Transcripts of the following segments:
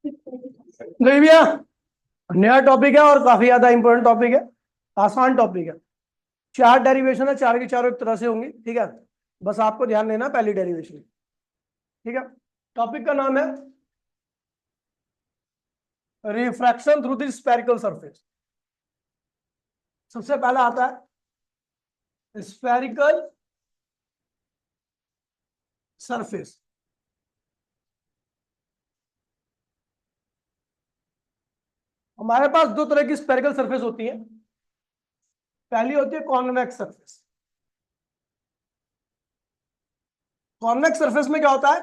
नहीं भैया, नया टॉपिक है और काफी ज्यादा इंपॉर्टेंट टॉपिक है। आसान टॉपिक है। चार डेरिवेशन है, चार की चारों एक तरह से होंगी, ठीक है। बस आपको ध्यान देना पहली डेरिवेशन, ठीक है। टॉपिक का नाम है refraction through the spherical surface. सबसे पहला आता है स्फेरिकल सरफेस। हमारे पास दो तरह की स्फेरिकल सरफेस होती है। पहली होती है कॉन्वेक्स सरफेस। कॉन्वेक्स सरफेस में क्या होता है?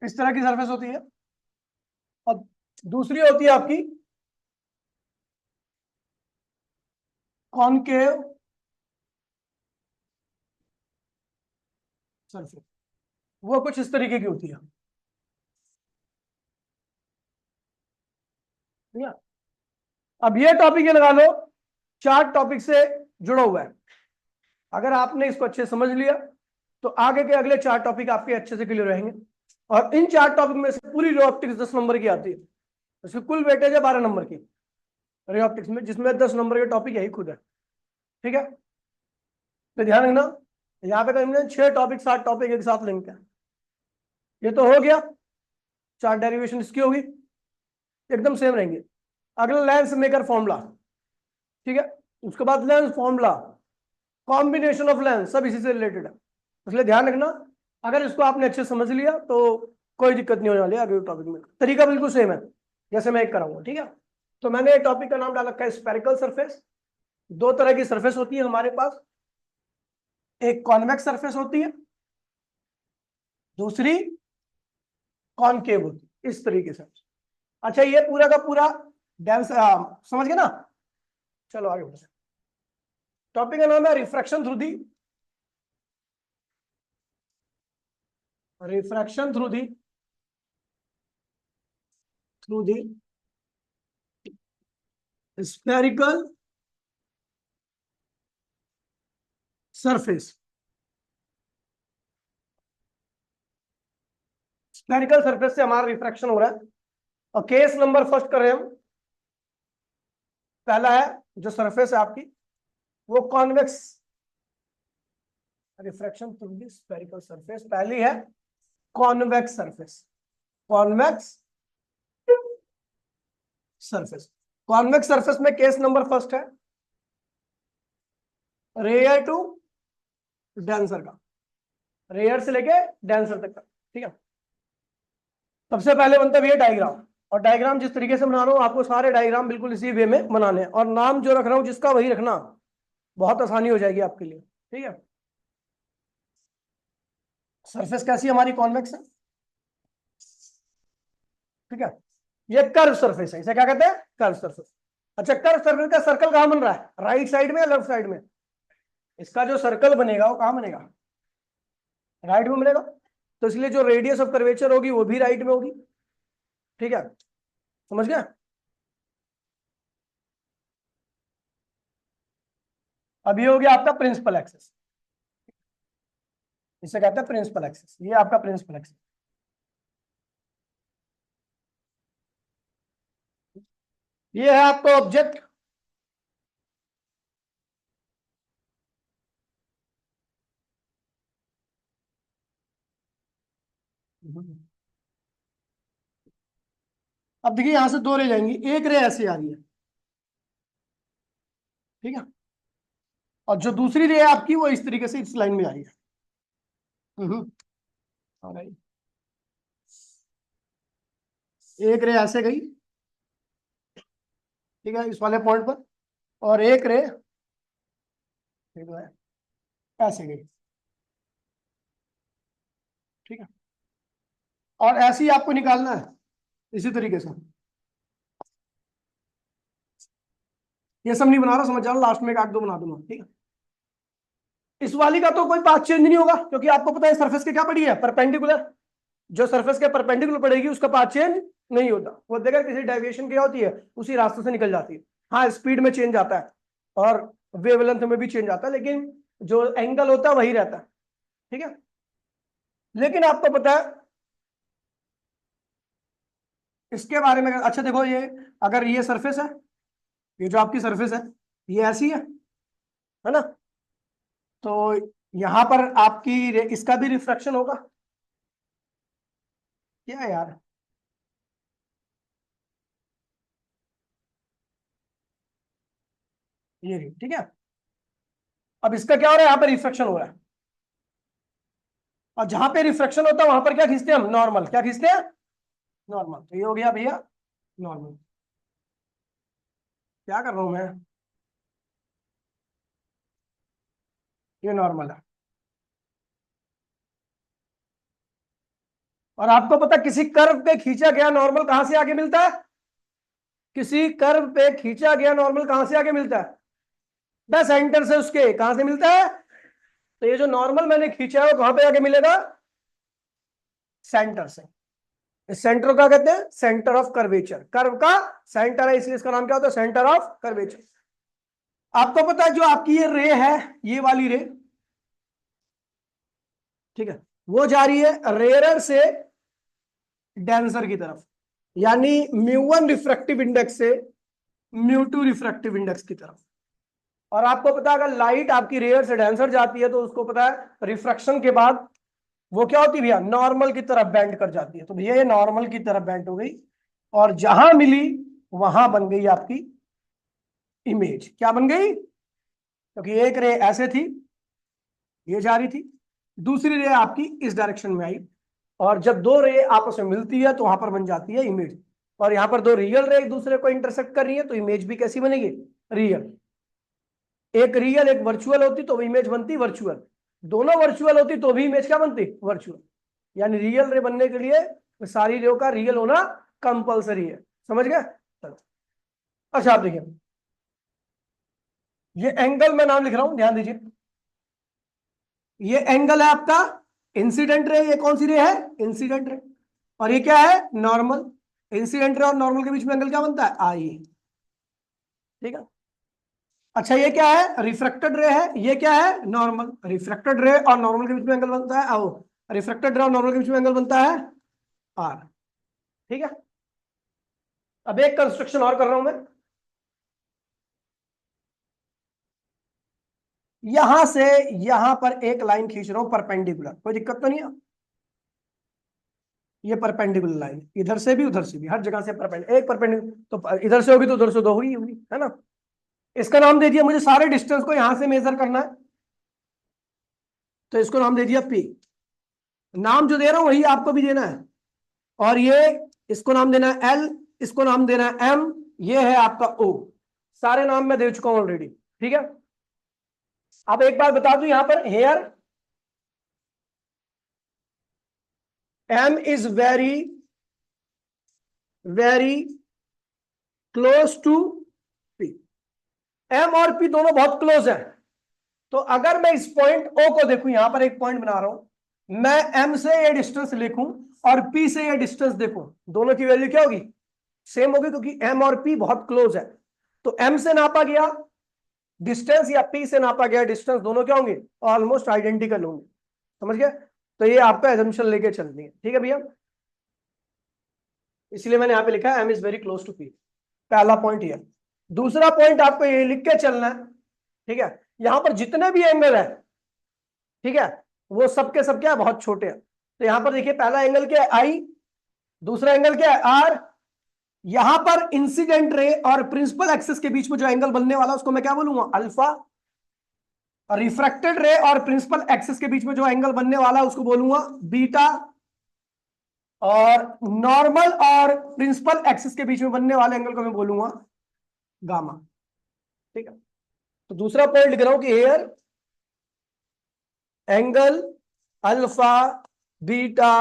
इस तरह की सरफेस होती है। और दूसरी होती है आपकी कॉनकेव सरफेस। वो कुछ इस तरीके की होती है, ठीक है। अब ये टॉपिक ये लगा लो, चार टॉपिक से जुड़ा हुआ है। अगर आपने इसको अच्छे से समझ लिया तो आगे के अगले चार टॉपिक आपके अच्छे से क्लियर रहेंगे। और इन चार टॉपिक में से पूरी रे ऑप्टिक्स 10 नंबर की आती है। इसकी कुल वेटेज है 12 नंबर की रे ऑप्टिक्स में, जिसमें 10 नंबर के टॉपिक यही खुद है, ठीक है। तो ध्यान रखना, यहाँ पे कहीं 6 टॉपिक 7 टॉपिक एक साथ लिंक है। ये तो हो गया, चार डेरिवेशन इसकी होगी, एकदम सेम रहेंगे। अगला लेंस मेकर फॉर्मूला, ठीक है। उसके बाद lens formula, combination of lens, सब इसी से रिलेटेड है। इसलिए ध्यान रखना, अगर इसको आपने अच्छे से समझ लिया तो कोई दिक्कत नहीं होने वाली है। अगले टॉपिक में तरीका बिल्कुल सेम है जैसे मैं एक कराऊंगा, ठीक है। तो मैंने टॉपिक का नाम डाल रखा है स्फेरिकल सरफेस। दो तरह की सरफेस होती है हमारे पास, एक कॉन्वेक्स सरफेस होती है, दूसरी कॉनकेव होती है, इस तरीके से। अच्छा, ये पूरा का पूरा डेंस समझ गए ना। चलो आगे बढ़ते हैं। टॉपिक का नाम है refraction through the refraction through the spherical surface. Spherical surface से हमारा रिफ्रैक्शन हो रहा है। और केस नंबर फर्स्ट कर रहे हैं हम। पहला है जो सरफेस है आपकी, वो convex refraction through the spherical surface. पहली है convex surface. Convex surface, convex surface में केस नंबर फर्स्ट है रेयर टू डेंसर का, रेयर से लेके डेंसर तक का, ठीक है। सबसे पहले बनता है ये डायग्राम। और डायग्राम जिस तरीके से बना रहा हूं, आपको सारे डायग्राम बिल्कुल इसी वे में बनाने हैं। और नाम जो रख रहा हूं जिसका, वही रखना, बहुत आसानी हो जाएगी आपके लिए, ठीक है। सरफेस कैसी हमारी कॉन्वेक्स है, ठीक है। ये कर्व सरफेस है, इसे क्या कहते हैं? Curve surface. अच्छा, कर्व सरफेस का सर्कल कहां बन रहा है, राइट साइड में या लेफ्ट साइड में? इसका जो सर्कल बनेगा वो कहां बनेगा? राइट में बनेगा। तो इसलिए जो रेडियस ऑफ कर्वेचर होगी वो भी राइट में होगी, ठीक है। समझ गया? अब ये हो गया आपका प्रिंसिपल एक्सिस, इसे कहते हैं प्रिंसिपल एक्सिस। ये आपका प्रिंसिपल एक्सिस। ये है आपका ऑब्जेक्ट। अब देखिए, यहां से दो रे जाएंगी, एक रे ऐसे आ रही है, ठीक है। और जो दूसरी रे है आपकी, वो इस तरीके से इस लाइन में आ रही है। alright। एक रे ऐसे गई, ठीक है, इस वाले पॉइंट पर। और एक रे ठीक है ऐसे गई, ठीक है। और ऐसे ही आपको निकालना है, इसी तरीके से। ये सब नहीं बना रहा, समझ जाना, लास्ट में एक आध दो बना दूंगा, ठीक है। इस वाली का तो कोई पाथ चेंज नहीं होगा, क्योंकि आपको पता है सरफेस के क्या पड़ी है, परपेंडिकुलर। जो सरफेस के परपेंडिकुलर पड़ेगी उसका पाथ चेंज नहीं होता। वो देखा किसी डेविएशन क्या होती है, उसी रास्ते से निकल जाती है। हाँ, स्पीड में चेंज आता है और वेवलेंथ में भी चेंज आता है, लेकिन जो एंगल होता है वही रहता है, ठीक है। लेकिन आपको पता है इसके बारे में, अच्छा देखो, ये अगर ये सरफेस है, ये जो आपकी सरफेस है ये ऐसी है ना, तो यहां पर आपकी इसका भी रिफ्रैक्शन होगा। क्या है यार, ये ठीक है। अब इसका क्या हो रहा है, यहाँ पर रिफ्रैक्शन हो रहा है, और जहां पे रिफ्रैक्शन होता है वहां पर क्या खींचते हैं हम, नॉर्मल। क्या खींचते हैं, नॉर्मल। तो ये हो गया भैया नॉर्मल। क्या कर रहा हूं मैं, ये नॉर्मल है। और आपको पता किसी कर्व पे खींचा गया नॉर्मल कहां से आगे मिलता है, किसी कर्व पे खींचा गया नॉर्मल कहां से आगे मिलता है, बस सेंटर से उसके कहां से मिलता है। तो ये जो नॉर्मल मैंने खींचा है वो कहां पे आगे मिलेगा, सेंटर से। इस सेंटर को क्या कहते हैं, सेंटर ऑफ कर्वेचर। कर्व का सेंटर है इसलिए इसका नाम क्या होता है, सेंटर ऑफ कर्वेचर। आपको पता है जो आपकी ये रे है, ये वाली रे, ठीक है, वो जा रही है रेयरर से डेंसर की तरफ, यानी म्यू1 रिफ्रैक्टिव इंडेक्स से म्यू2 रिफ्रैक्टिव इंडेक्स की तरफ। और आपको पता है अगर लाइट आपकी रेयर से डेंसर जाती है तो उसको पता है रिफ्रैक्शन के बाद वो क्या होती है भैया, नॉर्मल की तरफ बेंड कर जाती है। तो भैया ये नॉर्मल की तरफ बेंड हो गई, और जहां मिली वहां बन गई आपकी इमेज। क्या बन गई, क्योंकि एक रे ऐसे थी, ये जा रही थी, दूसरी रे आपकी इस डायरेक्शन में आई, और जब दो रे आपस में मिलती है तो वहां पर बन जाती है इमेज। और यहां पर दो रियल रे एक दूसरे को इंटरसेक्ट कर रही है तो इमेज भी कैसी बनेगी, रियल। एक रियल एक वर्चुअल होती तो इमेज बनती वर्चुअल, दोनों वर्चुअल होती तो भी इमेज क्या बनती, वर्चुअल। यानी रियल रे बनने के लिए सारी रे का रियल होना कंपलसरी है। समझ गए, चलो। अच्छा आप देखिए, ये एंगल मैं नाम लिख रहा हूं, ध्यान दीजिए। ये एंगल है आपका इंसिडेंट रे, ये कौन सी रे है, इंसिडेंट रे। और ये क्या है, नॉर्मल। इंसिडेंट रे और नॉर्मल के बीच में एंगल क्या बनता है, आई। ठीक है। अच्छा ये क्या है, रिफ्रैक्टेड रे है, ये क्या है, नॉर्मल। रिफ्रैक्टेड रे और नॉर्मल के बीच में एंगल बनता है आओ, रिफ्रैक्टेड रे और नॉर्मल के बीच में एंगल बनता है आर। ठीक है। अब एक कंस्ट्रक्शन और कर रहा हूं मैं, यहां से यहां पर एक लाइन खींच रहा हूं परपेंडिकुलर, कोई दिक्कत तो नहीं है। ये परपेंडिकुलर लाइन इधर से भी उधर से भी, हर जगह से परपेंडिकुलर, एक परपेंडिकुलर तो इधर से होगी तो उधर से दो होगी, है ना। इसका नाम दे दिया, मुझे सारे डिस्टेंस को यहां से मेजर करना है, तो इसको नाम दे दिया पी। नाम जो दे रहा हूं वही आपको भी देना है। और ये इसको नाम देना है एल, इसको नाम देना है एम, ये है आपका ओ। सारे नाम मैं दे चुका हूं ऑलरेडी, ठीक है। अब एक बात बता दूं यहां पर, here M is very very close to P. M और पी दोनों बहुत क्लोज है। तो अगर मैं इस पॉइंट ओ को देखूं, यहां पर एक पॉइंट बना रहा हूं, मैं एम से ये डिस्टेंस लिखूं और पी से ये डिस्टेंस देखूं, दोनों की वैल्यू क्या होगी, सेम होगी, क्योंकि एम और पी बहुत क्लोज है। तो एम से नापा गया डिस्टेंस या पी से नापा गया डिस्टेंस, दोनों क्या होंगे, ऑलमोस्ट आइडेंटिकल होंगे। समझ गए, तो ये आपका एजम्पशन लेके चलनी है, ठीक है भैया। इसलिए मैंने यहां पे लिखा है M is very close to P, पहला पॉइंट ये। दूसरा पॉइंट आपको ये लिख के चलना है, ठीक है, यहां पर जितने भी एंगल है, ठीक है, वो सबके सब क्या है, बहुत छोटे हैं। तो यहां पर देखिए पहला एंगल क्या है, आई, दूसरा एंगल क्या है, आर। यहां पर इंसिडेंट रे और प्रिंसिपल एक्सिस के बीच में जो एंगल बनने वाला उसको मैं क्या बोलूंगा, अल्फा। और रिफ्रैक्टेड रे और प्रिंसिपल एक्सिस के बीच में जो एंगल बनने वाला उसको बोलूंगा बीटा। और नॉर्मल और प्रिंसिपल एक्सिस के बीच में बनने वाले एंगल को मैं बोलूंगा गामा। ठीक है। तो दूसरा पॉइंट लिख रहा हूं कि here angle alpha beta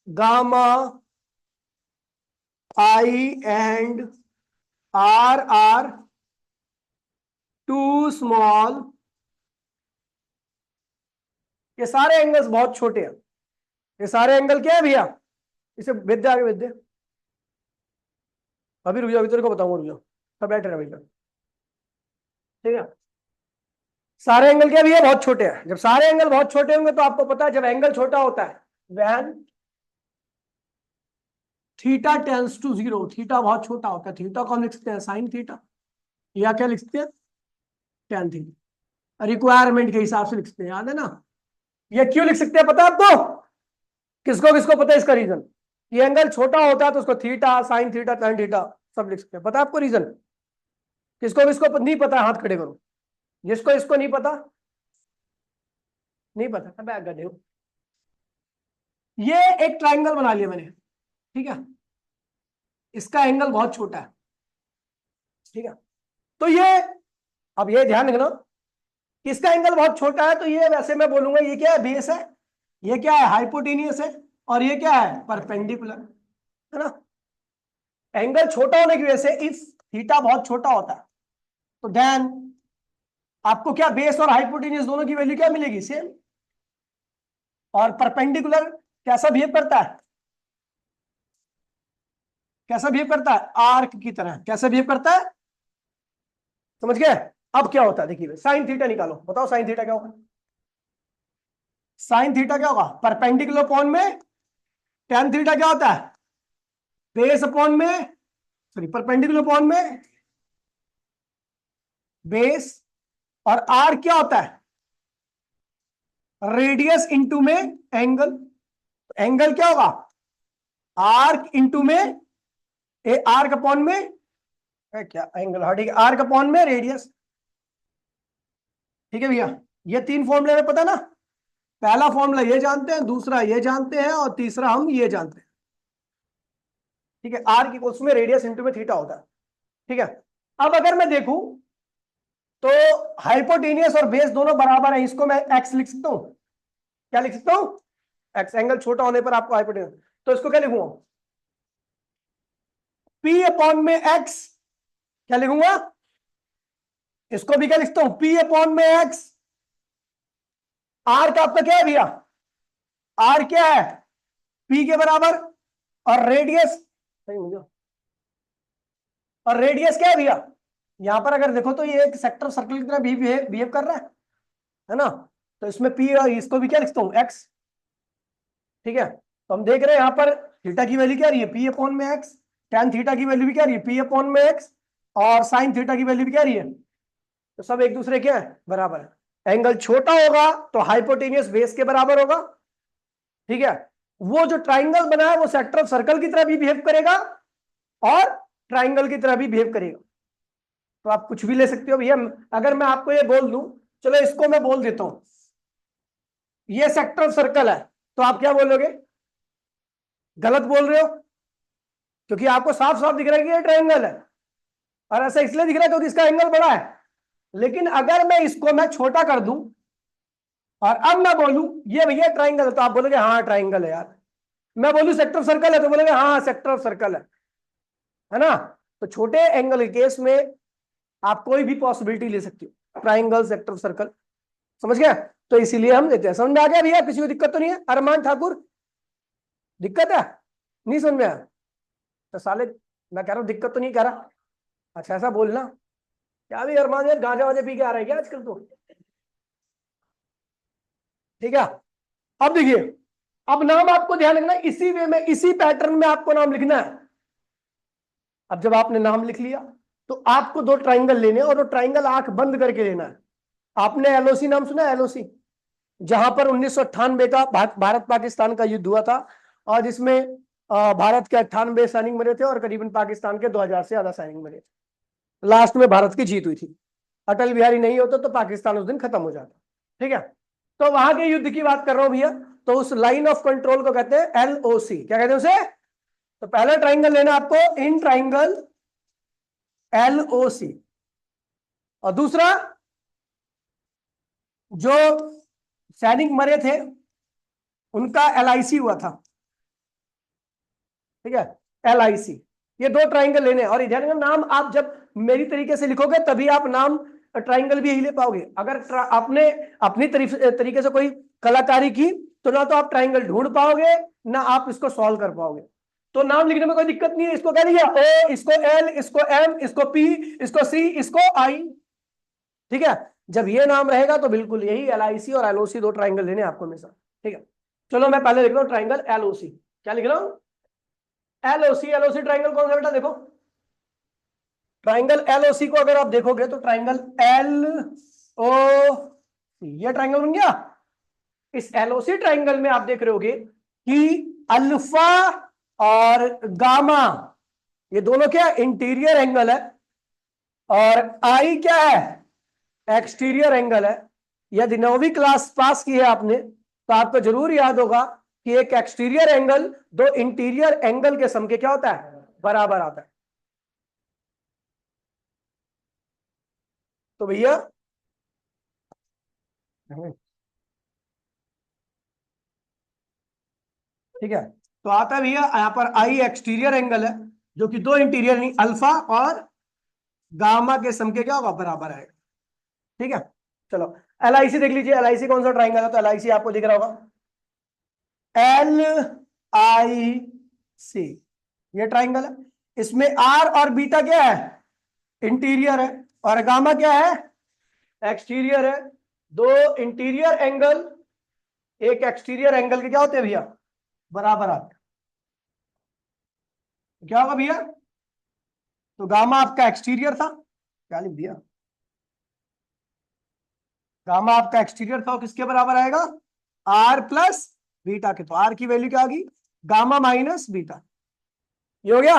gamma I and R are too small. ये सारे एंगल्स बहुत छोटे हैं। ये सारे एंगल क्या है भैया, इसे भेज दे, आगे भेज दे। अभी रुक जाओ, अभी तेरे को बताऊंगा, रुक जाओ, सब बैठ रहे हैं भैया, ठीक है। सारे एंगल क्या भैया बहुत छोटे हैं। जब सारे एंगल बहुत छोटे होंगे तो आपको पता है जब एंगल छोटा होता है when theta tends to zero, theta बहुत छोटा होता है, थीटा को हम लिखते हैं साइन थीटा या क्या लिखते हैं टेन थीटा, रिक्वायरमेंट के हिसाब से लिखते हैं, याद है ना। ये क्यों लिख सकते हैं पता है आपको? किसको किसको पता है इसका रीजन? ये एंगल छोटा होता है तो उसको theta sine theta tan theta सब लिख सकते हैं। पता है आपको रीजन? किसको किसको नहीं पता हाथ खड़े करो, जिसको इसको नहीं पता, नहीं पता बैग गड्ढे हो। ये एक ट्राइंगल बना लिया मैंने, ठीक है, इसका एंगल बहुत छोटा है, ठीक है। तो ये अब ये ध्यान रखना कि इसका एंगल बहुत छोटा है, तो ये वैसे मैं बोलूंगा ये क्या है बेस है, ये क्या है हाइपोटेनियस है, और ये क्या है परपेंडिकुलर, है ना। एंगल छोटा होने की वजह से इफ थीटा बहुत छोटा होता है तो देन आपको क्या बेस और हाइपोटेनियस दोनों की वैल्यू क्या मिलेगी सेम। और परपेंडिकुलर कैसा बिहेव करता है, कैसा बिहेव करता है आर्क की तरह, कैसा बिहेव करता है, समझ गए। अब क्या होता है देखिए साइन थीटा निकालो, बताओ साइन थीटा क्या होगा। साइन थीटा क्या होगा परपेंडिकुलर अपॉन में टेन थीटा क्या होता है बेस अपॉन में, सॉरी परपेंडिकुलर अपॉन में बेस, और आर क्या होता है रेडियस इंटू में एंगल। एंगल क्या होगा आर्क इंटू में ए आर्क अपॉन में क्या एंगल, हाँ ठीक है आर्क अपॉन में रेडियस, ठीक है भैया। ये तीन फॉर्मूले में पता ना, पहला फॉर्मूला ये जानते हैं, दूसरा ये जानते हैं, और तीसरा हम ये जानते हैं, ठीक है। आर की उसमें रेडियस इंटू में थीटा होता है, ठीक है। अब अगर मैं देखूं तो हाइपोटेनियस और बेस दोनों बराबर है, इसको मैं एक्स लिख सकता हूं, क्या लिख सकता हूं एक्स, एंगल छोटा होने पर आपको हाइपोटेनियस, तो इसको क्या लिखूंगा पी अपॉन में एक्स, क्या लिखूंगा इसको भी क्या लिखता हूं पी अपॉन में एक्स। आर का आपका क्या है भैया, आर क्या है पी के बराबर, और रेडियस, और रेडियस क्या है भैया, यहां पर अगर देखो तो ये एक सेक्टर सर्कल की तरह भी बिहेव कर रहा है ना। तो इसमें पी और इसको भी क्या लिखता हूं एक्स, ठीक है। तो हम देख रहे हैं यहां पर थीटा की वैल्यू क्या आ रही है पी अपॉन में एक्स, टेन थीटा की वैल्यू भी क्या आ रही है पी अपॉन में एक्स, और साइन थीटा की वैल्यू भी क्या आ रही है, तो सब एक दूसरे क्या है बराबर है। एंगल छोटा होगा तो हाइपोटेनियस बेस के बराबर होगा, ठीक है। वो जो ट्राइंगल बना है वो सेक्टर ऑफ सर्कल की तरह भी बिहेव करेगा और ट्राइंगल की तरह भी बिहेव करेगा। तो आप कुछ भी ले सकते हो भैया। अगर मैं आपको ये बोल दूं, चलो इसको मैं बोल देता हूं ये सेक्टर ऑफ सर्कल है, तो आप क्या बोलोगे, गलत बोल रहे हो, क्योंकि आपको साफ साफ दिख रहा है कि ये ट्राइंगल है, और ऐसा इसलिए दिख रहा है क्योंकि इसका एंगल बड़ा है। लेकिन अगर मैं इसको मैं छोटा कर दूं और अब मैं बोलूं ये भैया ट्राइंगल है, तो आप बोलोगे हाँ ट्राइंगल है यार। मैं बोलूं सेक्टर ऑफ सर्कल है तो बोलोगे हाँ सेक्टर ऑफ सर्कल है ना। तो छोटे एंगल के केस में आप कोई भी पॉसिबिलिटी ले सकते हो, ट्राइंगल सेक्टर ऑफ सर्कल, समझ गया। तो इसीलिए हम लेते हैं। समझ में आ गया भैया, किसी को दिक्कत तो नहीं है अरमान ठाकुर, दिक्कत है नहीं समझ में आया तो साले मैं कह रहा हूं दिक्कत तो नहीं कह रहा, अच्छा ऐसा बोलना क्या भी अरमान यार गांजा वाजा पी के आ रहा है क्या आजकल तो, ठीक है। अब देखिए अब नाम आपको ध्यान रखना है, इसी वे में इसी पैटर्न में आपको नाम लिखना है। अब जब आपने नाम लिख लिया तो आपको दो ट्राइंगल लेने और वो ट्राइंगल आंख बंद करके लेना है। आपने एलओसी नाम सुना है, एलओसी, जहां पर 1998 का भारत पाकिस्तान का युद्ध हुआ था, और जिसमें भारत के 98 सैनिक मरे थे और करीबन पाकिस्तान के 2000 से ज्यादा सैनिक मरे थे। लास्ट में भारत की जीत हुई थी। अटल बिहारी नहीं होता तो पाकिस्तान उस दिन खत्म हो जाता, ठीक है। तो वहां के युद्ध की बात कर रहा हूं भैया, तो उस लाइन ऑफ कंट्रोल को कहते हैं एलओसी, क्या कहते हैं उसे। तो पहला ट्राइंगल लेना आपको इन ट्राइंगल एलओसी, और दूसरा जो सैनिक मरे थे उनका एलआईसी हुआ था, ठीक है, एलआईसी। ये दो ट्राइंगल लेने, और ध्यान रखना नाम आप जब मेरी तरीके से लिखोगे तभी आप नाम ट्राइंगल भी यही ले पाओगे। अगर आपने अपनी तरीके से कोई कलाकारी की तो ना तो आप ट्राइंगल ढूंढ पाओगे ना आप इसको सॉल्व कर पाओगे। तो नाम लिखने में कोई दिक्कत नहीं है, इसको क्या लिखा ओ, इसको एल, इसको एम, इसको पी, इसको सी, इसको आई, ठीक है। जब ये नाम रहेगा तो बिल्कुल यही LIC और LOC दो ट्राइंगल लेने आपको हमेशा। ठीक है, चलो मैं पहले लिख रहा हूँ ट्राइंगल LOC। क्या लिख रहा हूँ? LOC ट्राइंगल कौन सा बेटा? देखो ट्राइंगल LOC को अगर आप देखोगे तो ट्राइंगल LOC, ये ट्राइंगल बन गया। इस LOC ट्राइंगल में आप देख रहे होगे कि अल्फा और गामा ये दोनों क्या इंटीरियर एंगल है, और आई क्या है? एक्सटीरियर एंगल है। यदि 9वीं क्लास पास की है आपने तो आपको जरूर याद होगा कि एक एक्सटीरियर एंगल दो इंटीरियर एंगल के सम के क्या होता है? बराबर आता है। तो भैया ठीक है, तो आता है भैया यहाँ पर आई एक्सटीरियर एंगल है जो कि दो इंटीरियर नहीं अल्फा और गामा के सम के क्या होगा? बराबर आएगा। ठीक है, चलो LIC देख लीजिए। LIC कौन सा ट्राइंगल है? तो LIC आपको दिख रहा होगा LIC, ये ट्राइंगल है। इसमें आर और बीटा क्या है? इंटीरियर है, और गामा क्या है? एक्सटीरियर है। दो इंटीरियर एंगल एक एक्सटीरियर एंगल के क्या होते हैं भैया? बराबर आते हैं। क्या होगा भैया? तो गामा आपका एक्सटीरियर था, क्या लिख दिया? गामा आपका एक्सटीरियर था, किसके बराबर आएगा? आर प्लस बीटा के। तो आर की वैल्यू क्या आ गई? Gamma minus beta. ये हो गया।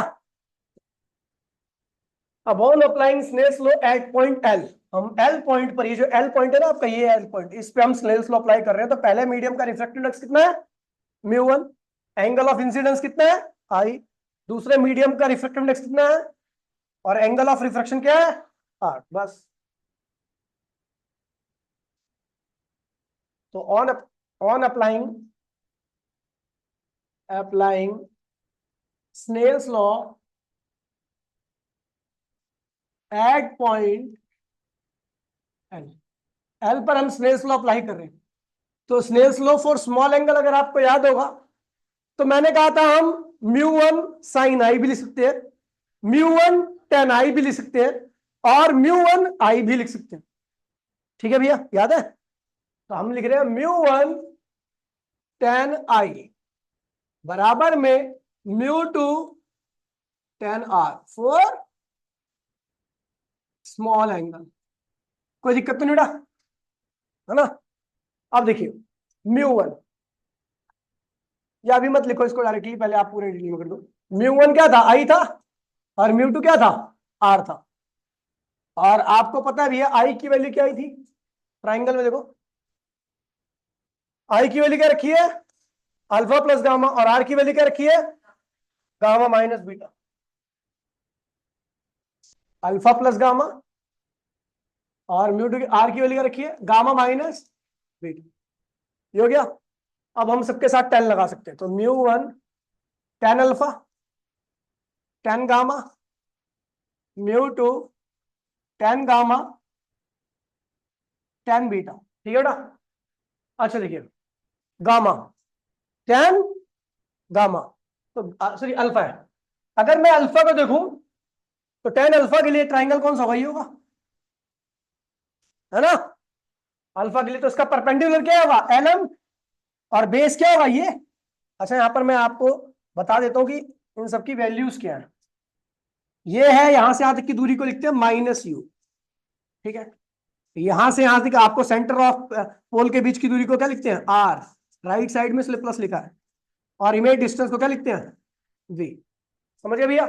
अब on applying Snell's law at point L, हम एल पॉइंट पर, ये जो एल पॉइंट है ना आपका, ये एल पॉइंट, इस पे हम स्नेल्स लॉ अप्लाई कर रहे हैं। तो पहले मीडियम का रिफ्रैक्टिव इंडेक्स कितना है? म्यू 1। एंगल ऑफ इंसिडेंस कितना है? आई। दूसरे मीडियम का रिफ्रैक्टिव इंडेक्स कितना है? और एंगल ऑफ रिफ्रैक्शन क्या है? 8। बस। तो on applying applying Snell's law at point L, L पर हम स्नेल्स लॉ अप्लाई कर रहे हैं। तो Snell's law for small angle अगर आपको याद होगा तो मैंने कहा था हम म्यू 1 साइन आई भी लिख सकते हैं, म्यू 1 टेन आई भी लिख सकते हैं, और म्यू 1 आई भी लिख सकते हैं। ठीक है भैया, याद है? तो हम लिख रहे हैं म्यू 1 टेन आई बराबर में mu 2 tan R for small angle. कोई दिक्कत तो नहीं बेटा, है ना? अब देखिए म्यू 1, या अभी मत लिखो इसको डायरेक्टली, पहले आप पूरे डिटेल में कर दो। म्यू 1 क्या था? आई था, और म्यू 2 क्या था? आर था। और आपको पता है भैया आई की वैल्यू क्या आई थी? ट्राइंगल में देखो आई की वैल्यू क्या रखी है? अल्फा प्लस गामा, और आर की वैल्यू क्या रखी है? Gamma minus beta. Alpha plus gamma, और म्यू 2 आर की वैल्यू क्या रखी है? Gamma minus beta. ये हो गया। अब हम सबके साथ 10 लगा सकते हैं। तो mu 1 tan alpha ten gamma, mu 2 ten gamma tan beta. ठीक है बेटा? अच्छा देखिए, गामा टेन गामा, तो सॉरी अल्फा है। अगर मैं अल्फा को देखूं तो टेन अल्फा के लिए ट्राइंगल कौन सा वही होगा, है ना? अल्फा के लिए तो इसका परपेंडिकुलर क्या होगा? LM, और बेस क्या होगा? ये। अच्छा यहां पर मैं आपको बता देता हूं कि इन सबकी वैल्यूज क्या है। ये है, यहां से यहां तक की दूरी को लिखते हैं -u। ठीक है, यहां से यहां तक आपको सेंटर ऑफ पोल के बीच की दूरी को क्या लिखते हैं? R। राइट साइड में स्लिप प्लस लिखा है, और इमेज डिस्टेंस को क्या लिखते हैं? V। समझ गए भैया?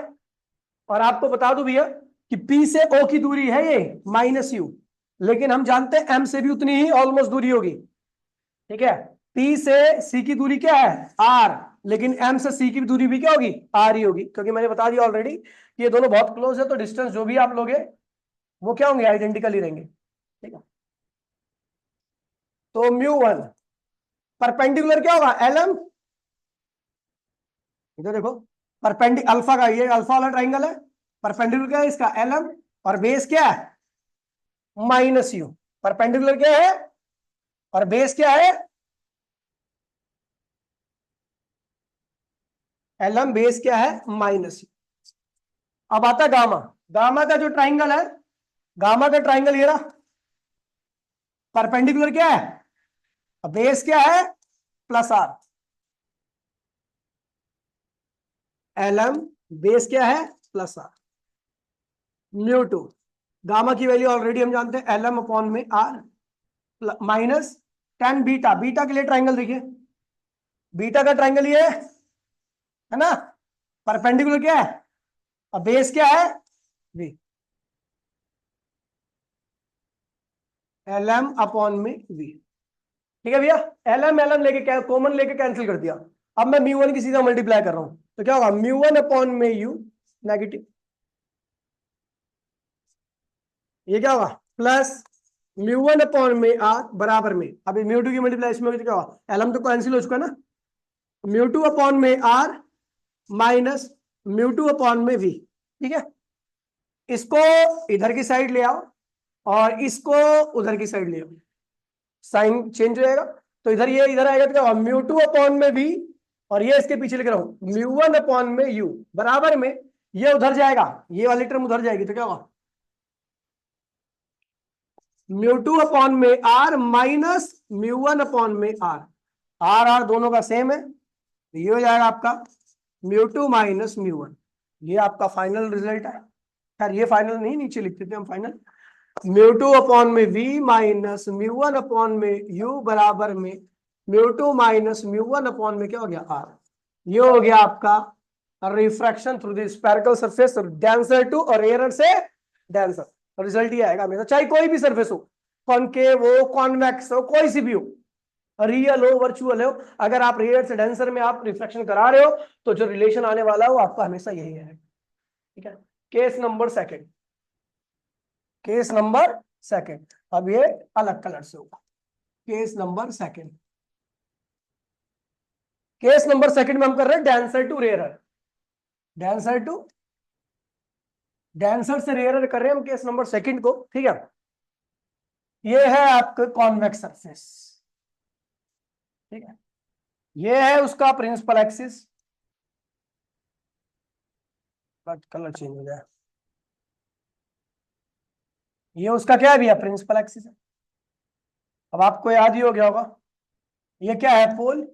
और आपको बता दूं भैया कि P से O की दूरी है ये -u, लेकिन हम जानते हैं M से भी उतनी ही ऑलमोस्ट दूरी होगी। ठीक है, P से C की दूरी क्या है? R, लेकिन M से C की दूरी भी क्या होगी? R ही होगी, क्योंकि मैंने बता दिया ऑलरेडी कि ये दोनों बहुत क्लोज है, तो डिस्टेंस जो भी आप लोगे वो क्या होंगे? आइडेंटिकल ही रहेंगे। ठीक है, तो म्यू 1 परपेंडिकुलर क्या होगा? LM। इधर देखो, परपेंडिक अल्फा का, ये अल्फा वाला ट्राइंगल है, परपेंडिकुलर क्या है इसका? LM, और बेस क्या है? -u। परपेंडिकुलर क्या है और बेस क्या है? LM, बेस क्या है? -u। अब आता है गामा। गामा का जो ट्राइंगल है, गामा का ट्राइंगल ये रहा, परपेंडिकुलर क्या है, बेस क्या है, plus R, L M base क्या है, plus R, mu two, gamma की वैल्यू ऑलरेडी हम जानते हैं, एल एम अपॉन में R minus tan beta, beta के लिए ट्राइंगल देखिए, बीटा का ट्राइंगल ये है ना, परपेंडिकुलर क्या है और बेस क्या है, वी, एल एम अपॉन में वी। ठीक है भैया, एल एम लेके कॉमन लेके कैंसिल कर दिया, अब मैं म्यू वन की सीधा मल्टीप्लाई कर रहा हूं, तो क्या होगा, म्यू वन अपॉन में यू नेगेटिव, ये क्या होगा प्लस म्यू वन अपॉन में आर बराबर में, अभी म्यू टू की मल्टीप्लाई इसमें क्या होगा, एल एम तो कैंसिल हो चुका है ना, म्यू टू अपॉन में R minus mu two upon में वी। ठीक है, इसको इधर की साइड ले आओ और इसको उधर की साइड ले आओ, साइन चेंज हो जाएगा, तो इधर ये इधर आएगा तो क्या होगा, म्यू टू अपॉन में वी, और ये इसके पीछे लिख रहा हूं म्यू वन अपॉन में यू बराबर में, ये उधर जाएगा, ये वाली टर्म उधर जाएगी, तो क्या होगा म्यू टू अपॉन में R minus mu one upon में आर, आर आर दोनों का सेम है, तो ये हो जाएगा आपका mu two minus mu one, ये आपका फाइनल रिजल्ट है। खैर ये फाइनल नहीं, नीचे लिख देते हम फाइनल, म्यू टू अपॉन में V minus mu one upon में यू बराबर में mu two minus mu one upon में क्या हो गया आर, ये हो गया आपका refraction through the spherical surface denser to और एयर से डेंसर, रिजल्ट ये आएगा हमेशा, चाहे कोई भी सरफेस हो, कॉनकेव हो कॉन्वेक्स हो कोई सी भी हो, रियल हो वर्चुअल हो, अगर आप रेयर से डेंसर में आप रिफ्लेक्शन करा रहे हो तो जो रिलेशन आने वाला है वो आपका हमेशा यही है। ठीक है, case number second, case number second, अब ये अलग कलर से होगा, case number second, case number second में हम कर रहे हैं denser to rarer, denser to denser से रेयरर कर रहे हैं हम केस नंबर सेकंड को। ठीक है, ये है आपका कॉन्वेक्स सरफेस, ठीक है, ये है उसका प्रिंसिपल एक्सिस, कलर चेंज हो जाए, ये उसका क्या है भैया, प्रिंसिपल एक्सिस है, अब आपको याद ही हो गया होगा, ये क्या है पोल,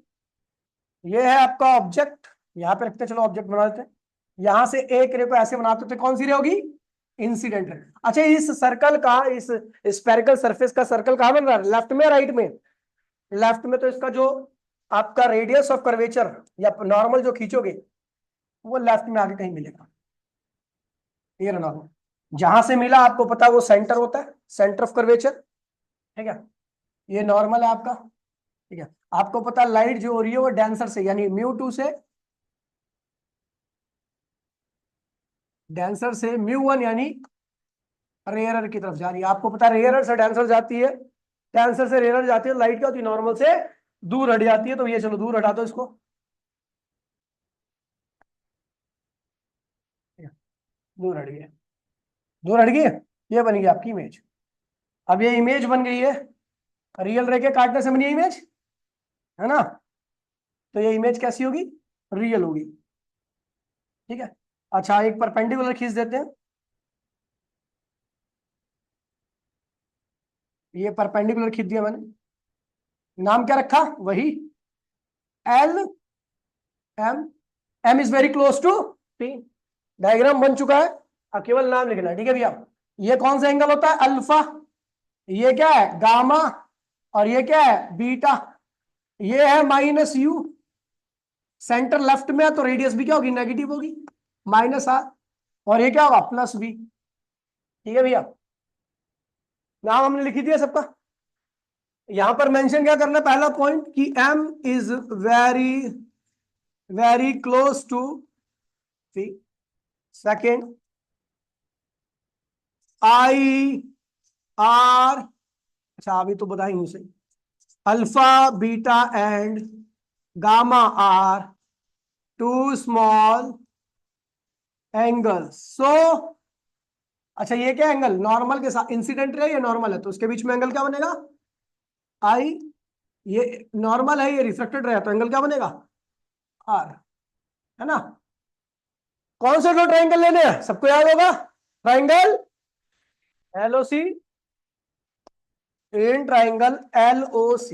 ये है आपका ऑब्जेक्ट, यहां पे रखते चलो ऑब्जेक्ट बना देते हैं, यहां से एक रे को ऐसे बनाते थे, कौन सी रे होगी, इंसिडेंट रे। अच्छा इस सर्कल का, इस स्पेरिकल सरफेस का सर्कल कहां बन रहा है, लेफ्ट में राइट में, लेफ्ट में, तो इसका जो आपका रेडियस ऑफ कर्वेचर या नॉर्मल जो खींचोगे वो लेफ्ट में आगे कहीं मिलेगा, ये नॉर्मल जहां से मिला आपको पता वो सेंटर होता है, सेंटर ऑफ कर्वेचर। ठीक है, ये नॉर्मल है आपका। ठीक है, आपको पता लाइट जो हो रही है वो डेंसर से यानी म्यू टू से, डेंसर से म्यू वन यानी रेयरर की तरफ जा रही है, आपको पता रेयरर से डेंसर जाती है, डेंसर से रेयरर जाती है, लाइट क्या होती है नॉर्मल से दूर हट जाती है, तो ये चलो दूर हटा दो इसको, दूर हट गया, दूर हट गई, ये बन गई आपकी इमेज। अब ये इमेज बन गई है, रियल रे के काटने से बनी इमेज है ना, तो ये इमेज कैसी होगी, रियल होगी। ठीक है, अच्छा एक परपेंडिकुलर खींच देते हैं, ये परपेंडिकुलर खींच दिया मैंने, नाम क्या रखा, वही L M, M is very close to P, diagram बन चुका है, अब केवल नाम लिखना है। ठीक है भैया, ये कौन सा एंगल होता है, अल्फा, ये क्या है गामा, और ये क्या है बीटा, ये है माइनस यू, सेंटर लेफ्ट में है तो रेडियस भी क्या होगी, नेगेटिव होगी, माइनस आर, और ये क्या होगा प्लस बी। ठीक है भैया, नाम हमने लिखी दिया सबका, यहां पर मेंशन क्या करना है, पहला पॉइंट कि M is very very close to P, second I R, अच्छा अभी तो बताई उसे, alpha beta and gamma are too small angles, so अच्छा ये क्या एंगल, नॉर्मल के साथ इंसिडेंट है, ये नॉर्मल है तो उसके बीच में एंगल क्या बनेगा, आई, ये नॉर्मल है ये रिफ्लेक्टेड रहा तो एंगल क्या बनेगा, आर, है ना। कौन से दो ट्राइंगल लेने हैं सबको याद होगा, triangle LOC in triangle LOC,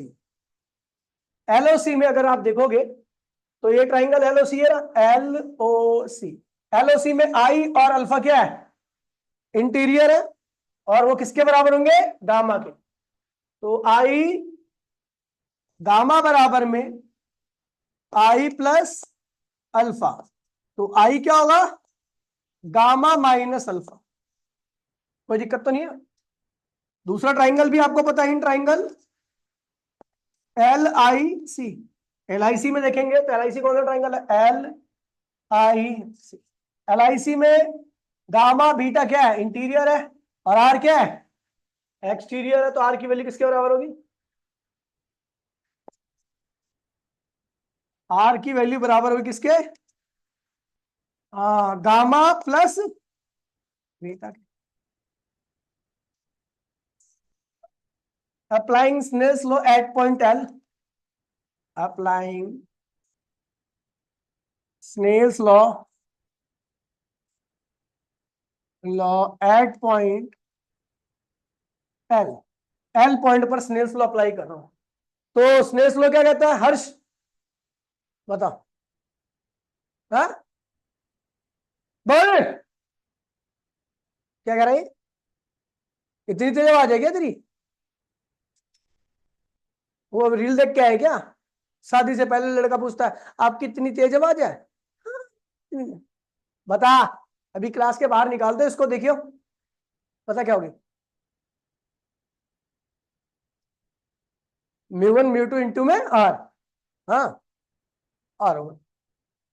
LOC में अगर आप देखोगे तो ये ट्राइंगल LOC है ना, LOC, LOC में आई और अल्फा क्या है, इंटीरियर है, और वो किसके बराबर होंगे, गामा के। तो आई गामा बराबर में आई प्लस अल्फा, तो आई क्या होगा, गामा माइनस अल्फा। कोई दिक्कत तो नहीं है। दूसरा ट्राइंगल भी आपको पता है, इन ट्राइंगल LIC, LIC में देखेंगे तो LIC कौन सा ट्राइंगल है, LIC, LIC में गामा बीटा क्या है, इंटीरियर है, और आर क्या है, एक्सटीरियर है। तो आर की वैल्यू किसके बराबर होगी, आर की वैल्यू बराबर होगी किसके, गामा प्लस बीटा के। Applying Snell's law at point L, applying Snell's law at point L, L point पर स्नेल्स लॉ अप्लाई कर रहा हूं। तो स्नेल्स लॉ क्या कहता है, हर्ष बता, हाँ बोल, क्या कह रहा है, इतनी तेज आवाज है क्या तेरी, वो अब रील देख के आए क्या, शादी से पहले लड़का पूछता है आपकी इतनी तेज आवाज है, हाँ? बता, अभी क्लास के बाहर निकाल दो इसको, देखियो पता क्या होगी, म्यू1 म्यू2 इंटू में आर, हाँ आर होगा।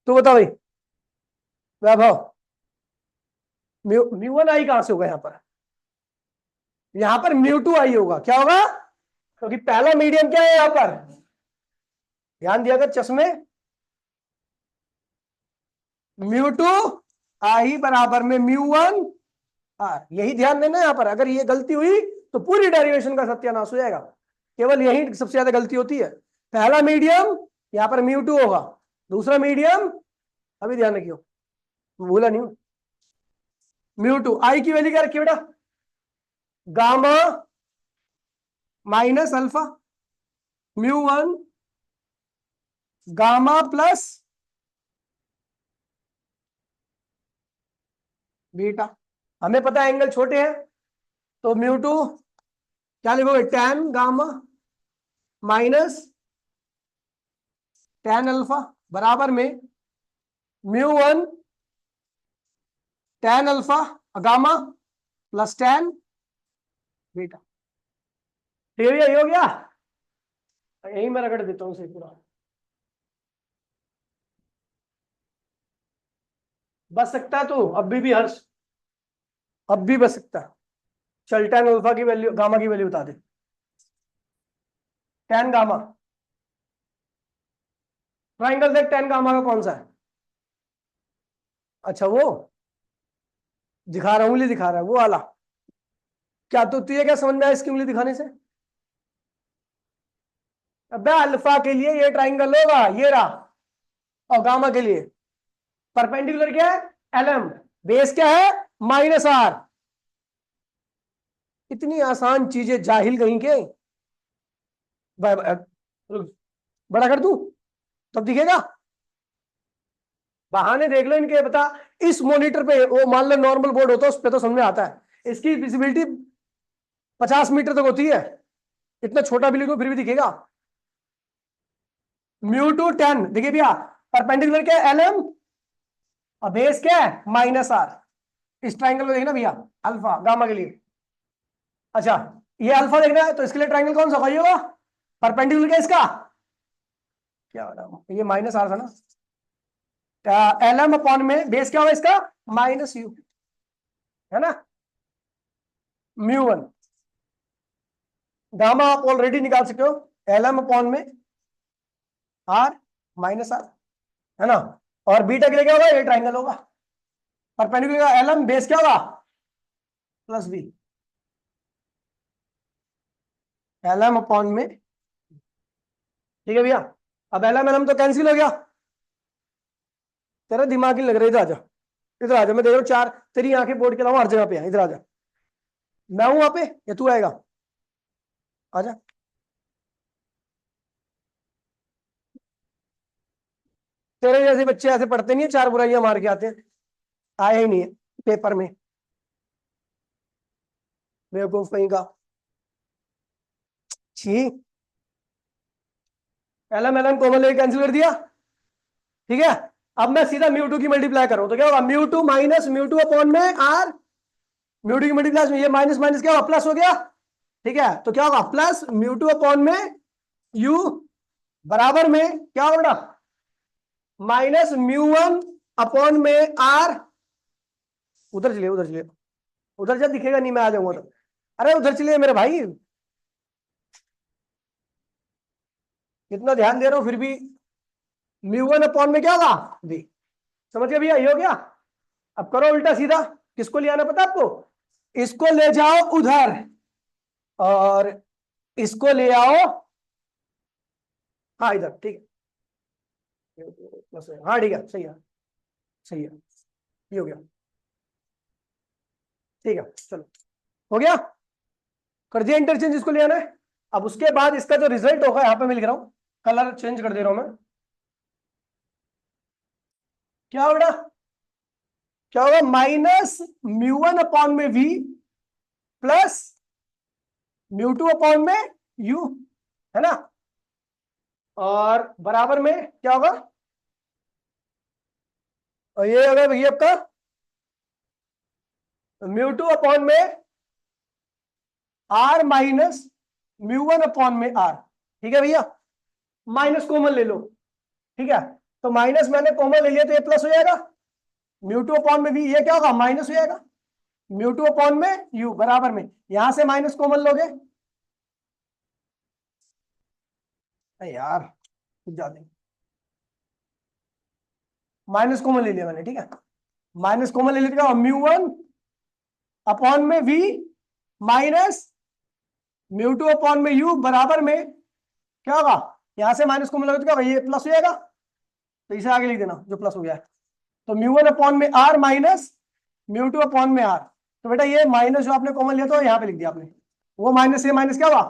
तो बता भाई वैभव, म्यू1 आई कहां से होगा, यहां पर म्यू2 आई होगा, क्या होगा, क्योंकि पहला मीडियम क्या है यहां पर, ध्यान दिया कर चश्मे, म्यू2 आई बराबर में म्यू1 आर, यही ध्यान देना यहां पर। अगर ये गलती हुई तो पूरी डेरिवेशन का सत्यानाश हो जाएगा, केवल यही सबसे ज्यादा गलती होती है। पहला मीडियम यहां पर म्यू2 होगा, दूसरा मीडियम, अभी ध्यान रखियो भूला नहीं, म्यू2 आई की वैल्यू क्या रखी बेटा, gamma minus alpha, mu one gamma plus beta. हमें पता है एंगल छोटे हैं, तो म्यू2 क्या लिखोगे, tan gamma minus tan alpha बराबर में म्यू1 tan alpha gamma plus tan beta. ठीक है, ये हो गया, यही मैं रगड़ देता हूँ पूरा, बच सकता है तू अभी भी हर्ष, अब भी बच सकता है। चल tan अल्फा की वैल्यू, गामा की वैल्यू बता दे, tan गामा, ट्राइंगल देख tan गामा का कौन सा है, अच्छा वो दिखा रहा, उंगली दिखा रहा है वो वाला, क्या तो तुझे क्या समझ में आया इसकी उंगली दिखाने से, अबे अल्फा के लिए ये ट्राइंगल होगा, ये रहा, और गामा के लिए परपेंडिकुलर क्या है, LM, बेस क्या है, -R। इतनी आसान चीजें जाहिल कहीं के, बड़ा कर दूं तब दिखेगा, बहाने देख लो इनके, बता इस मॉनिटर पे, वो मान लो नॉर्मल बोर्ड होता है उस पे तो समझ में आता है, इसकी विजिबिलिटी 50 मीटर तक होती है, इतना छोटा भी लिखो फिर भी दिखेगा। म्यू2 10 देखिए भैया, परपेंडिकुलर क्या है, LM, और बेस क्या है, -R। इस ट्राइंगल में देखना भैया, अल्फा गामा के लिए, अच्छा ये अल्फा देखना है तो इसके लिए ट्राइंगल कौन सा होगा, परपेंडिकुलर क्या इसका, क्या हो रहा, ये -R था ना, LM अपॉन में बेस क्या होगा इसका, -U, है ना, म्यू1 गामा आप ऑलरेडी निकाल सकते हो, LM अपॉन में R -R, है ना, और बीटा के लिए क्या होगा, ये ट्राइंगल होगा, परपेंडिकुलर का LM बेस क्या होगा, +B, LM अपॉन में, ठीक है भैया। अब LM तो कैंसिल हो गया, तेरा दिमाग ही लग रहा है, इधर आजा, इधर आजा, मैं देख रहा हूँ चार तेरी आंखें बोर्ड के अलावा हर जगह पे है, इधर आजा, मैं हूं वहां पे या तू आएगा, आजा। तेरे जैसे बच्चे ऐसे पढ़ते नहीं है, 4 बुराइयां मार के आते हैं, आए ही नहीं है पेपर में, बेवकूफ कहीं का। छी, एलएम एलएम कॉमन लेके कैंसिल कर दिया, ठीक है। अब मैं सीधा म्यू टू की मल्टीप्लाई करूं तो क्या होगा, mu two minus mu two upon में आर, म्यू टू की मल्टीप्लाई में ये माइनस माइनस क्या होगा, प्लस हो गया, ठीक है। तो क्या होगा, प्लस म्यू टू अपॉन में यू बराबर में क्या होगा, माइनस म्यू वन अपॉन में आर। उधर चलिए, उधर चलिए, उधर जब दिखेगा नहीं मैं आ जाऊंगा तो। अरे उधर चलिए मेरे भाई, कितना ध्यान दे रहा हूं फिर भी। म्यू वन अपॉन में क्या होगा भी, समझ गए भैया, ये हो गया। अब करो उल्टा सीधा, किसको ले आना पता आपको, इसको ले जाओ उधर और इसको ले आओ, हाँ इधर, ठीक है, हाँ ठीक है, सही है, सही है, ये हो गया, ठीक है, चलो हो गया, कर दिया इंटरचेंज, इसको ले आना है। अब उसके बाद इसका जो रिजल्ट होगा यहां पे मैं लिख रहा हूं, कलर चेंज कर दे रहा हूं मैं, क्या होगा, क्या होगा, माइनस म्यू वन अपॉन में V plus mu two upon में यू, है ना, और बराबर में क्या होगा, और ये होगा भैया आपका म्यू टू अपॉन में R minus mu one upon में आर, ठीक है भैया। माइनस कॉमन ले लो, ठीक है, तो माइनस मैंने कॉमन ले लिया तो ये प्लस हो जाएगा, म्यू टू अपॉन में भी ये क्या होगा, माइनस हो जाएगा, म्यू टू अपॉन में यू बराबर में, यहां से माइनस कॉमन लोगे, यार कुछ ज्यादा माइनस कॉमन ले लिया मैंने, ठीक है, माइनस कॉमन ले लिया, म्यू वन अपॉन में V minus mu two upon में यू बराबर में क्या होगा, यहां से माइनस कॉमन लगे तो क्या होगा, ये प्लस हो जाएगा, तो इसे आगे लिख देना जो प्लस हो गया है। तो म्यू वन अपॉन में R minus mu two upon में आर, तो बेटा ये माइनस जो आपने कॉमन लिया था यहाँ पे लिख दिया आपने, वो माइनस ये माइनस क्या हुआ,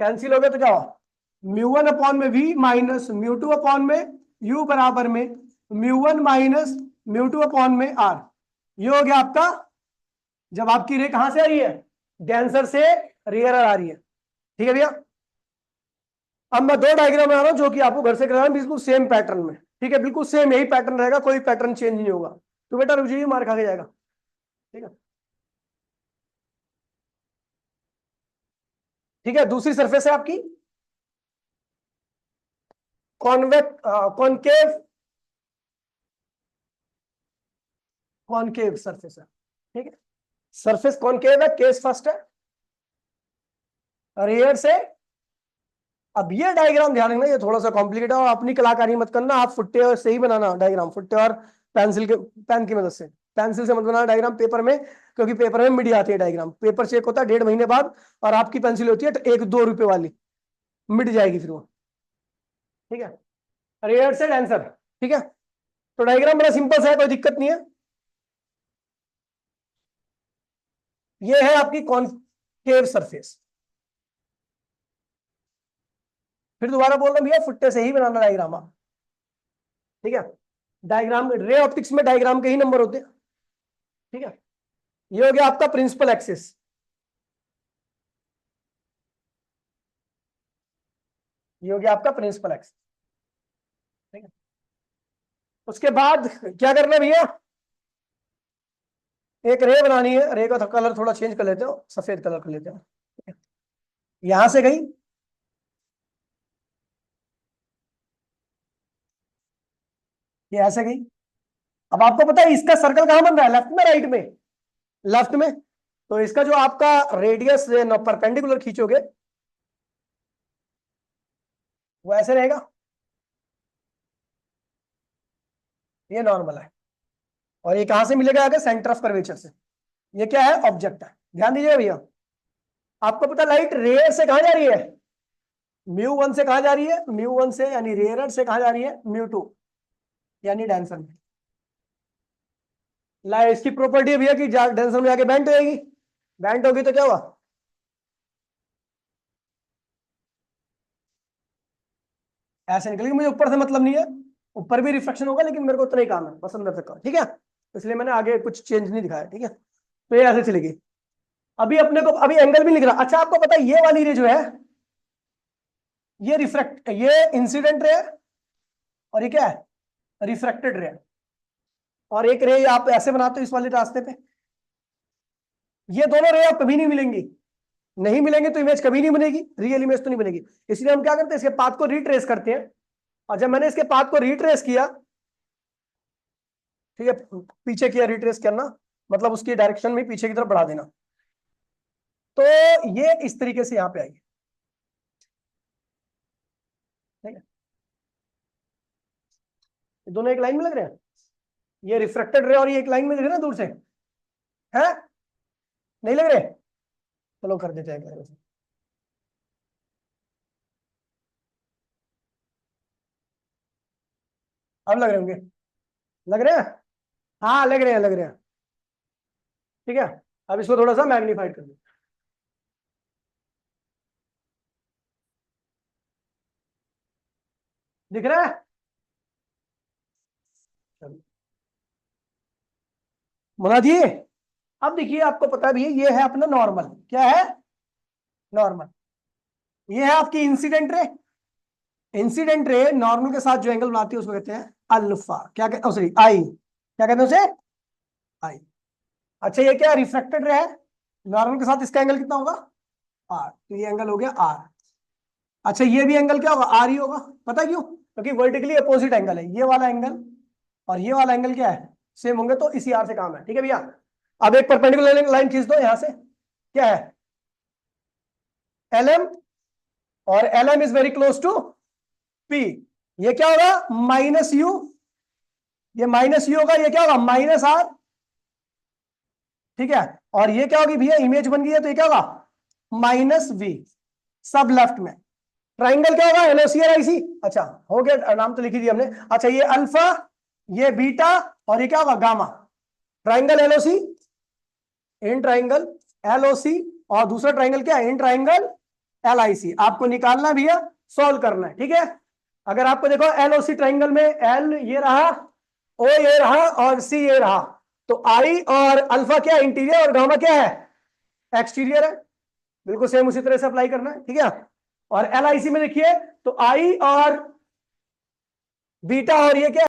कैंसिल हो गया, तो क्या हुआ, म्यू वन अपॉन में V minus mu two upon में यू बराबर में mu one minus mu two upon में आर, ये हो गया आपका, जब आपकी रे कहां से आ रही है, डेंसर से रेयर आ रही है, ठीक है भैया। अब मैं 2 डायग्राम बना रहा हूं जो कि आपको घर से कराना, बिल्कुल सेम पैटर्न में, ठीक है, बिल्कुल सेम यही पैटर्न रहेगा, कोई पैटर्न चेंज नहीं होगा, तो बेटा रुक जाइए, मार खा के जाएगा, ठीक है, ठीक है। दूसरी सरफेस है आपकी कॉन्वेक्स, कॉनकेव, कॉनकेव सरफेस है, ठीक है, सरफेस कॉनकेव है, केस फर्स्ट है, रेयर से। अब ये डायग्राम ध्यान रखना, ये थोड़ा सा कॉम्प्लिकेटेड है और अपनी कलाकारी मत करना, आप फुट्टे से ही बनाना डायग्राम, फुट्टे और पेंसिल के, पेन की मदद से, पेंसिल से मत बनाना डायग्राम पेपर में, क्योंकि पेपर में मिट जाती है डायग्राम, पेपर चेक होता है 1.5 महीने बाद, और आपकी पेंसिल होती है 1-2 रुपए वाली, मिट जाएगी फिर वो, ठीक है, रेयर से आंसर, ठीक है। तो डायग्राम बड़ा सिंपल सा है, कोई दिक्कत नहीं है। ये है आपकी कॉनकेव सरफेस, फिर दोबारा बोल रहा हूं भैया, फुट्टे से ही बनाना डायग्राम आप, ठीक है। डायग्राम रे ऑप्टिक्स में डायग्राम के ही नंबर होते हैं, ठीक है। ये हो गया आपका प्रिंसिपल एक्सिस, ये हो गया आपका प्रिंसिपल एक्सिस, ठीक है। उसके बाद क्या करना है भैया, एक रे बनानी है, रे का कलर थोड़ा चेंज कर लेते हो, सफेद कलर कर लेते हो, यहां से गई, ये ऐसे गई। अब आपको पता है इसका सर्कल कहां बन रहा है, लेफ्ट में राइट में, लेफ्ट में, तो इसका जो आपका रेडियस परपेंडिकुलर खींचोगे वो ऐसे रहेगा, ये नॉर्मल है, और ये कहां से मिलेगा आगे, सेंटर ऑफ कर्वेचर से, ये क्या है, ऑब्जेक्ट है, ध्यान दीजिएगा भैया। आपको पता लाइट रेयर से कहां जा रही है, म्यू वन से कहां जा रही है, म्यू वन से यानी रेयर से कहां जा रही है, म्यू टू यानी डेंसर में। लाइट इसकी प्रॉपर्टी है भैया कि डेंसर में जाके बेंट हो जाएगी, बेंट होगी तो क्या हुआ, ऐसे निकलेगी, मुझे ऊपर से मतलब नहीं है, ऊपर भी रिफ्लेक्शन होगा लेकिन मेरे को उतना ही काम है बस अंदर तक का, ठीक है, इसलिए मैंने आगे कुछ चेंज नहीं दिखाया, ठीक है। तो ये ऐसे चलेगी। अभी अपने को अभी एंगल भी लिख रहा। अच्छा आपको पता है ये वाली रे जो है ये रिफ्रैक्ट, ये इंसिडेंट रे और ये क्या है, रिफ्रैक्टेड रे। और एक रे आप ऐसे बनाते हो इस वाले रास्ते पे, ये दोनों रे आप कभी नहीं मिलेंगी, नहीं मिलेंगे तो इमेज कभी नहीं बनेगी, रियल इमेज तो नहीं बनेगी। इसलिए हम क्या करते हैं, इसके पाथ को रिट्रेस करते हैं। और जब मैंने इसके पाथ को रिट्रेस किया, ठीक है, पीछे किया, रिट्रेस करना मतलब उसकी डायरेक्शन में पीछे की तरफ बढ़ा देना, तो ये इस तरीके से यहां पे आएगी, ठीक है। दोनों एक लाइन में लग रहे हैं, ये रिफ्रेक्टेड रे और ये एक लाइन में दिख रहे हैं दूर से, है नहीं लग रहे? चलो कर देते हैं, अब लग रहे होंगे, लग रहे हैं, हाँ लग रहे हैं, लग रहे हैं, ठीक है। अब इसको थोड़ा सा मैग्नीफाइड कर दो, दिख रहा है? बना दिए। अब देखिए आपको पता भी है ये है अपना नॉर्मल, क्या है, नॉर्मल। ये है आपकी incident ray, incident ray normal के साथ जो एंगल बनाती है उसको कहते हैं अल्फा, क्या कहते हैं, सॉरी आई, क्या कहते हैं उसे, आई। अच्छा ये क्या रिफ्रैक्टेड रे है, नॉर्मल के साथ इसका एंगल कितना होगा, आर, तो ये एंगल हो गया आर। अच्छा ये भी एंगल क्या होगा, आर ही होगा, पता क्यों, क्योंकि वर्टिकली अपोजिट एंगल है ये वाला एंगल, और ये वाला एंगल क्या है, सेम होंगे, तो इसी आर से काम है, ठीक है भैया। अब एक परपेंडिकुलर लाइन खींच दो यहां से, क्या है, एल एम, और L M is very close to P, ये क्या होगा माइनस यू, ये माइनस यू होगा, ये क्या होगा माइनस आर, ठीक है। और ये क्या होगी भैया, इमेज बन गई है तो ये क्या होगा माइनस वी, सब लेफ्ट में। ट्राइंगल क्या होगा, एलओसी और आईसी, अच्छा हो गया, नाम तो लिख ही दिया हमने। अच्छा ये अल्फा, ये बीटा, और ये क्या होगा gamma. Triangle LOC, in triangle LOC, और दूसरा ट्राइंगल क्या है, इन ट्राइंगल एलआईसी। आपको निकालना भी है, सॉल्व करना है, ठीक है। अगर आपको देखो एलओसी ट्राइंगल में एल ये रहा, ओ ये रहा, और सी ये रहा, तो आई और अल्फा क्या है इंटीरियर, और गामा क्या है एक्सटीरियर है, बिल्कुल सेम उसी तरह से अप्लाई करना है, ठीक है। और एलआईसी में देखिए तो आई और बीटा और ये क्या